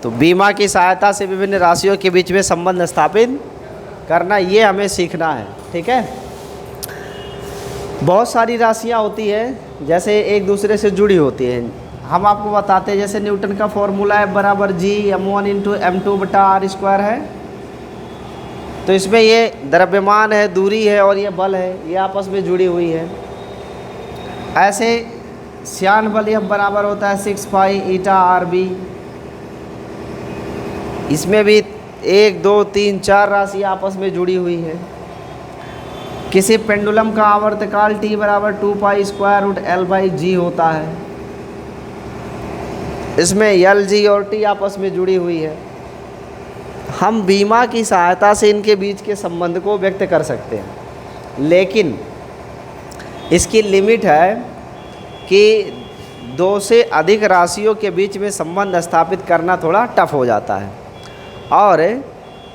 तो बीमा की सहायता से विभिन्न राशियों के बीच में संबंध स्थापित करना, ये हमें सीखना है। ठीक है, बहुत सारी राशियाँ होती हैं जैसे एक दूसरे से जुड़ी होती हैं। हम आपको बताते हैं जैसे न्यूटन का फॉर्मूला है बराबर G m1 × m2/r² है। तो इसमें ये द्रव्यमान है, दूरी है और ये बल है, ये आपस में जुड़ी हुई है। ऐसे श्यान बल यह बराबर होता है 6π η/RB। इसमें भी 1 2 3 4 राशि आपस में जुड़ी हुई है। किसी पेंडुलम का आवर्तकाल T बराबर 2π√L/G होता है। इसमें L, G और T आपस में जुड़ी हुई है। हम बीमा की सहायता से इनके बीच के संबंध को व्यक्त कर सकते हैं, लेकिन इसकी लिमिट है कि 2 से अधिक राशियों के बीच में संबंध स्थापित करना थोड़ा टफ हो जाता है। और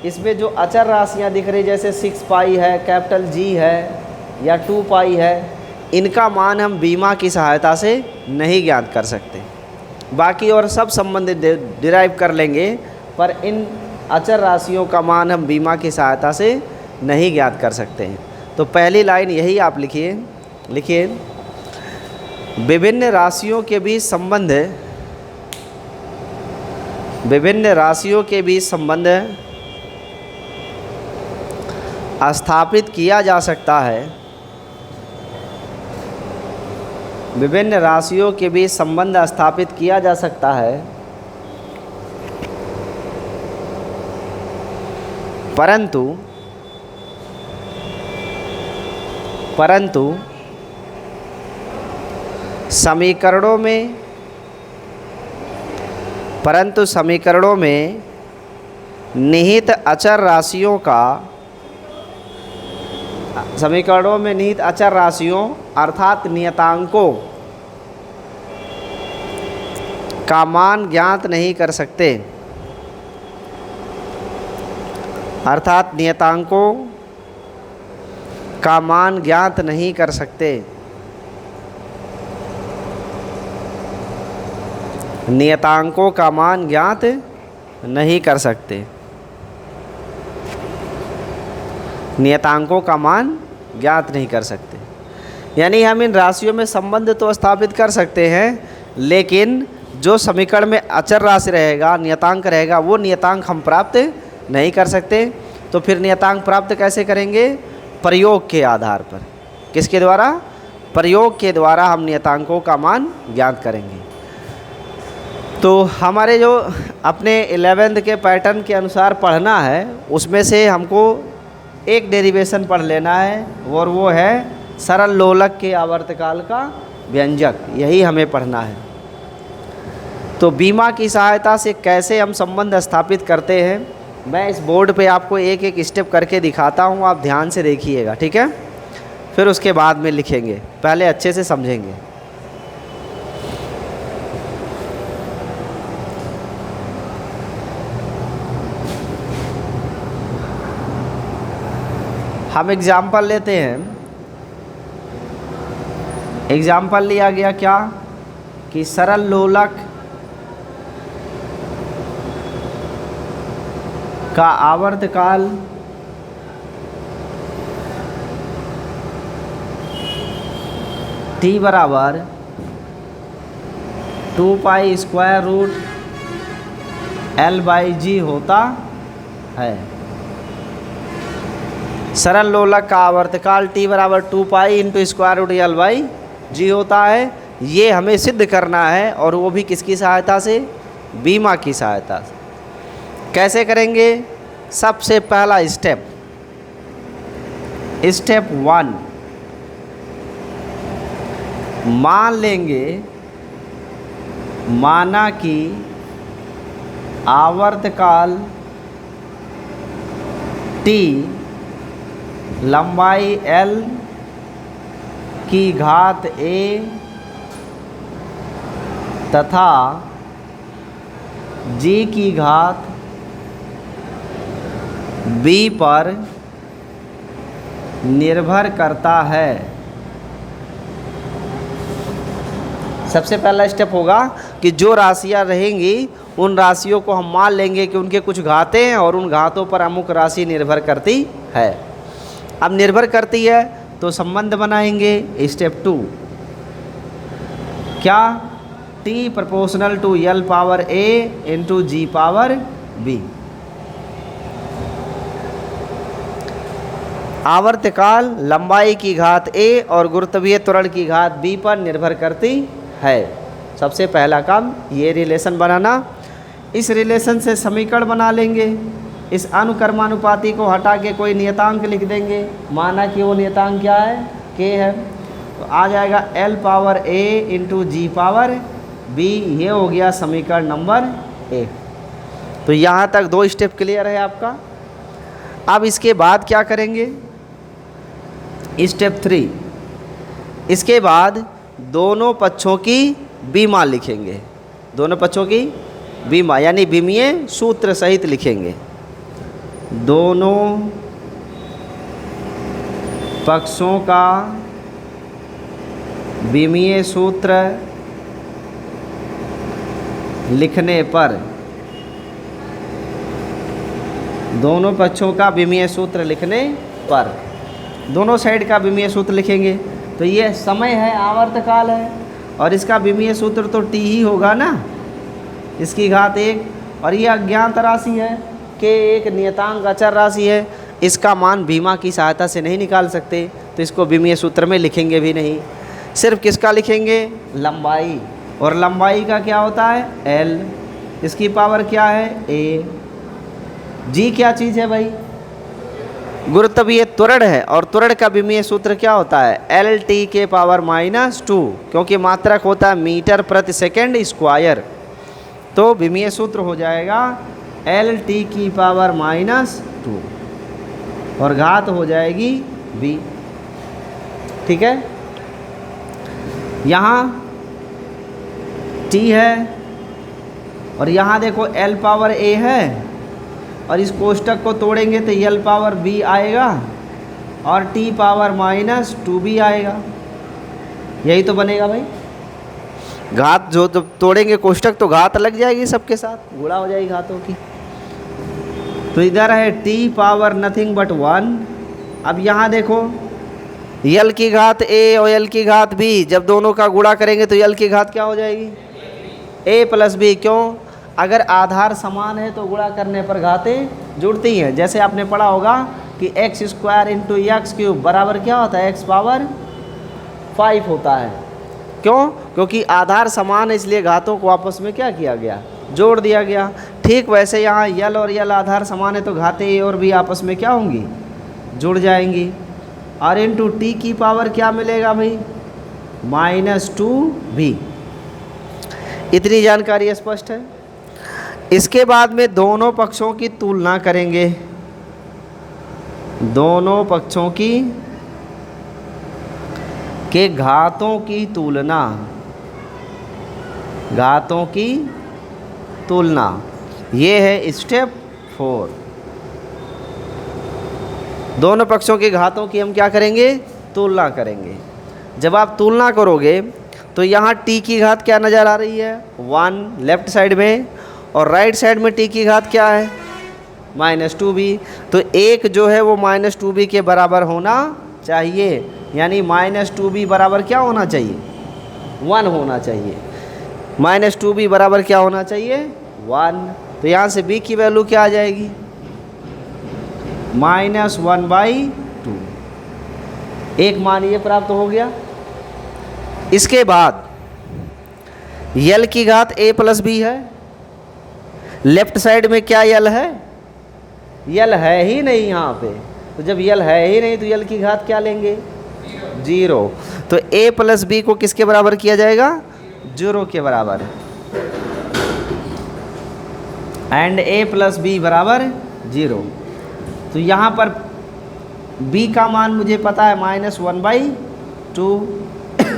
इसमें जो अचर राशियाँ दिख रही जैसे 6π है, कैपिटल G है या 2π है, इनका मान हम बीमा की सहायता से नहीं ज्ञात कर सकते। बाकी और सब संबंध डिराइव कर लेंगे, पर इन अचर राशियों का मान हम बीमा की सहायता से नहीं ज्ञात कर सकते हैं। तो पहली लाइन यही आप लिखिए विभिन्न राशियों के बीच संबंध, विभिन्न राशियों के बीच संबंध स्थापित किया जा सकता है। विभिन्न राशियों के बीच संबंध स्थापित किया जा सकता है, परंतु समीकरणों में निहित अचर राशियों अर्थात नियतांकों का मान ज्ञात नहीं कर सकते। नियतांकों का मान ज्ञात नहीं कर सकते। नियतांकों का मान ज्ञात नहीं कर सकते। नियतांकों का मान ज्ञात नहीं कर सकते, यानी हम इन राशियों में संबंध तो स्थापित कर सकते हैं, लेकिन जो समीकरण में अचर राशि रहेगा, नियतांक रहेगा, वो नियतांक हम प्राप्त नहीं कर सकते। तो फिर नियतांक प्राप्त कैसे करेंगे? प्रयोग के आधार पर। किसके द्वारा? प्रयोग के द्वारा हम नियतांकों का मान ज्ञात करेंगे। तो हमारे जो अपने 11th के पैटर्न के अनुसार पढ़ना है, उसमें से हमको एक डेरिवेशन पढ़ लेना है, और वो है सरल लोलक के आवर्तकाल का व्यंजक। यही हमें पढ़ना है। तो बीमा की सहायता से कैसे हम संबंध स्थापित करते हैं, मैं इस बोर्ड पे आपको एक एक स्टेप करके दिखाता हूँ, आप ध्यान से देखिएगा, ठीक है? फिर उसके बाद में लिखेंगे, पहले अच्छे से समझेंगे। हम एग्जाम्पल लेते हैं। एग्जाम्पल लिया गया क्या कि सरल लोलक का आवर्तकाल T बराबर 2π√L/G होता है। सरल लोलक का आवर्तकाल T बराबर 2π × होता है। ये हमें सिद्ध करना है, और वो भी किसकी सहायता से? बीमा की सहायता से। कैसे करेंगे? सबसे पहला स्टेप 1, मान लेंगे, माना कि आवर्तकाल T लंबाई L की घात A तथा G की घात B पर निर्भर करता है। सबसे पहला स्टेप होगा कि जो राशियां रहेंगी उन राशियों को हम मान लेंगे कि उनके कुछ घाते हैं और उन घातों पर अमुक राशि निर्भर करती है। अब निर्भर करती है तो संबंध बनाएंगे। स्टेप 2 क्या, t proportional to l power a into g power b। आवर्तकाल लंबाई की घात a और गुरुत्वीय त्वरण की घात b पर निर्भर करती है। सबसे पहला काम ये रिलेशन बनाना। इस रिलेशन से समीकरण बना लेंगे। इस अनुक्रमानुपाती को हटा के कोई नियतांक लिख देंगे। माना कि वो नियतांक क्या है, k है। तो आ जाएगा l power a into G power b। ये हो गया समीकरण नंबर 1। तो यहाँ तक 2 स्टेप क्लियर है आपका। अब इसके बाद क्या करेंगे, स्टेप 3। इसके बाद दोनों पक्षों की b मान लिखेंगे। दोनों पक्षों की b मान यानी विमीय सूत्र सहित लिखेंगे। दोनों पक्षों का विमीय सूत्र लिखने पर, दोनों पक्षों का विमीय सूत्र लिखने पर दोनों साइड का विमीय सूत्र लिखेंगे। तो ये समय है, आवर्तकाल है, और इसका विमीय सूत्र तो t ही होगा ना, इसकी घात 1। और ये अज्ञात राशि है, k एक नियतांक अचर राशि है। इसका मान बीमा की सहायता से नहीं निकाल सकते, तो इसको विमीय सूत्र में लिखेंगे भी नहीं। सिर्फ किसका लिखेंगे, लंबाई। और लंबाई का क्या होता है, l। इसकी पावर क्या है, a। g क्या चीज़ है भाई, गुरुत्वीय त्वरण है। और त्वरण का विमीय सूत्र क्या होता है, एल टी के पावर -2, क्योंकि मात्रक होता है मीटर प्रति सेकेंड स्क्वायर। तो विमीय सूत्र हो जाएगा एल टी की पावर -2 और घात हो जाएगी b। ठीक है, यहाँ t है और यहाँ देखो l पावर a है, और इस कोष्टक को तोड़ेंगे तो l पावर b आएगा और t पावर -2b आएगा। यही तो बनेगा भाई। घात जो तो तोड़ेंगे कोष्टक तो घात लग जाएगी, सबके साथ गुणा हो जाएगी घातों की। तो इधर है t पावर नथिंग बट 1। अब यहाँ देखो l की घात a और l की घात b, जब दोनों का गुणा करेंगे तो l की घात क्या हो जाएगी, a प्लस b। क्यों, अगर आधार समान है तो गुणा करने पर घातें जुड़ती हैं। जैसे आपने पढ़ा होगा कि x² इंटू x³ बराबर क्या होता है, x पावर 5 होता है। क्यों, क्योंकि आधार समान है, इसलिए घातों को आपस में क्या किया गया, जोड़ दिया गया। ठीक वैसे यहाँ यल और यल आधार समान है तो घातें a और b आपस में क्या होंगी, जुड़ जाएंगी। और इंटू टी की पावर क्या मिलेगा भाई, -2b। इतनी जानकारी स्पष्ट है। इसके बाद में दोनों पक्षों की तुलना करेंगे। दोनों पक्षों की के घातों की तुलना, घातों की तुलना, ये है स्टेप 4। दोनों पक्षों के घातों की हम क्या करेंगे, तुलना करेंगे। जब आप तुलना करोगे तो यहाँ t की घात क्या नज़र आ रही है, 1 लेफ्ट साइड में, और राइट साइड में t की घात क्या है, -2b। तो एक जो है वो -2b के बराबर होना चाहिए, यानी -2b बराबर क्या होना चाहिए, 1 होना चाहिए। -2b बराबर क्या होना चाहिए, 1। तो यहाँ से b की वैल्यू क्या आ जाएगी, -1/2। एक मान ये प्राप्त हो गया। इसके बाद l की घात a प्लस b है। लेफ्ट साइड में क्या यल है, यल है ही नहीं यहाँ पे। तो जब यल है ही नहीं तो यल की घात क्या लेंगे, 0। तो a प्लस b को किसके बराबर किया जाएगा, 0 के बराबर। एंड a प्लस b बराबर 0। तो यहाँ पर b का मान मुझे पता है -1/2।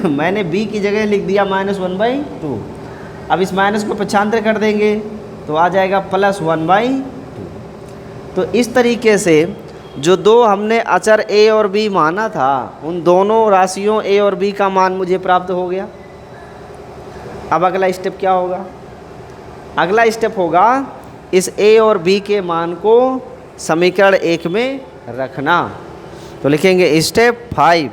मैंने b की जगह लिख दिया -1/2। अब इस माइनस को पक्षांतर कर देंगे तो आ जाएगा +1/2। तो इस तरीके से जो दो हमने अचर a और b माना था, उन दोनों राशियों a और b का मान मुझे प्राप्त हो गया। अब अगला स्टेप क्या होगा, अगला स्टेप होगा इस ए और बी के मान को समीकरण 1 में रखना। तो लिखेंगे स्टेप 5,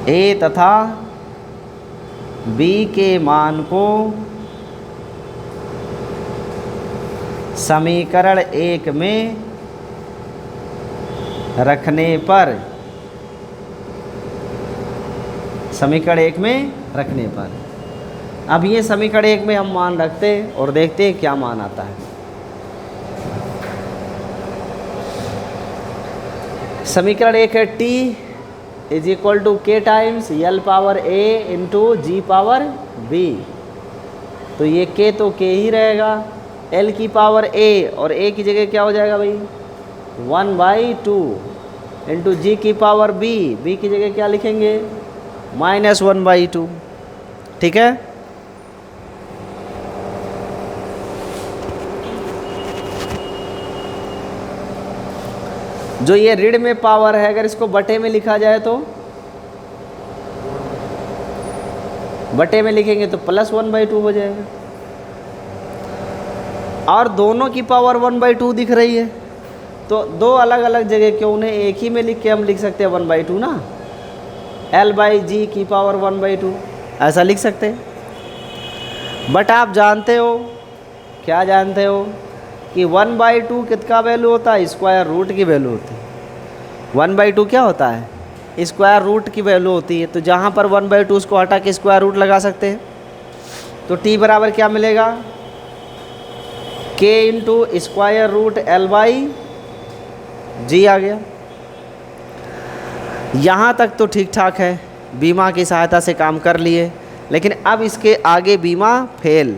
ए तथा बी के मान को समीकरण 1 में रखने पर, समीकरण 1 में रखने पर, अब ये समीकरण 1 में हम मान रखते हैं और देखते हैं क्या मान आता है। समीकरण 1 है t is equal to K times L power a into G power b। तो ये k तो k ही रहेगा, l की पावर a और a की जगह क्या हो जाएगा भाई 1/2 इंटू जी की पावर b की जगह क्या लिखेंगे -1/2। ठीक है। जो ये ऋण में पावर है अगर इसको बटे में लिखा जाए तो बटे में लिखेंगे तो +1/2 हो जाएगा। और दोनों की पावर 1/2 दिख रही है तो दो अलग अलग जगह क्यों उन्हें एक ही में लिख के हम लिख सकते हैं 1/2 ना, L/G की पावर 1/2 ऐसा लिख सकते हैं। बट आप जानते हो, क्या जानते हो कि 1/2 किसका वैल्यू होता है, स्क्वायर रूट की वैल्यू होती है। 1/2 क्या होता है, स्क्वायर रूट की वैल्यू होती है। तो जहाँ पर 1/2 उसको हटा के स्क्वायर रूट लगा सकते हैं। तो t बराबर क्या मिलेगा, k into square root L/G आ गया। यहाँ तक तो ठीक ठाक है, बीमा की सहायता से काम कर लिए, लेकिन अब इसके आगे बीमा फेल,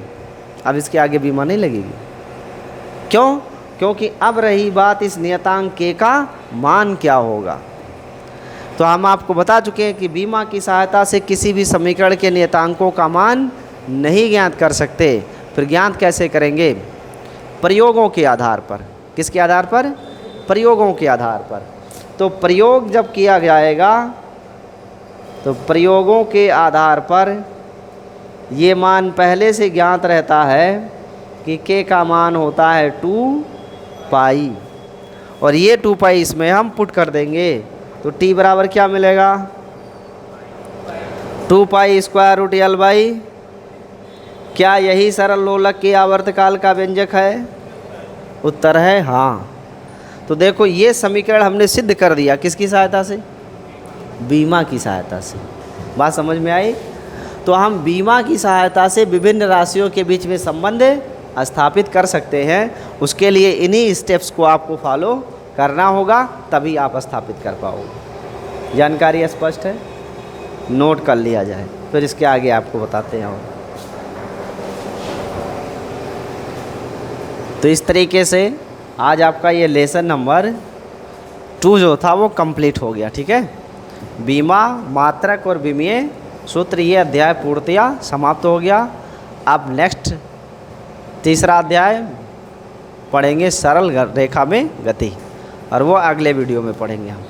अब इसके आगे बीमा नहीं लगेगी। क्यों? क्योंकि अब रही बात इस नियतांक k का मान क्या होगा। तो हम आपको बता चुके हैं कि बीमा की सहायता से किसी भी समीकरण के नियतांकों का मान नहीं ज्ञात कर सकते। फिर ज्ञात कैसे करेंगे, प्रयोगों के आधार पर। किसके आधार पर, प्रयोगों के आधार पर। तो प्रयोग जब किया जाएगा तो प्रयोगों के आधार पर ये मान पहले से ज्ञात रहता है कि k का मान होता है 2π, और ये 2π इसमें हम पुट कर देंगे तो t बराबर क्या मिलेगा 2π स्क्वायर रूट L/। क्या यही सरल लोलक के आवर्तकाल का व्यंजक है? उत्तर है हाँ। तो देखो ये समीकरण हमने सिद्ध कर दिया, किसकी सहायता से, बीमा की सहायता से। बात समझ में आई? तो हम बीमा की सहायता से विभिन्न राशियों के बीच में संबंध स्थापित कर सकते हैं। उसके लिए इन्हीं स्टेप्स को आपको फॉलो करना होगा, तभी आप स्थापित कर पाओगे। जानकारी स्पष्ट है? नोट कर लिया जाए, फिर इसके आगे आपको बताते हैं। और तो इस तरीके से आज आपका ये लेसन नंबर 2 जो था वो कंप्लीट हो गया। ठीक है, बीमा, मात्रक और बीमीय सूत्र, ये अध्याय पूर्णतया समाप्त हो गया। अब नेक्स्ट तीसरा अध्याय पढ़ेंगे सरल रेखा में गति, और वो अगले वीडियो में पढ़ेंगे हम।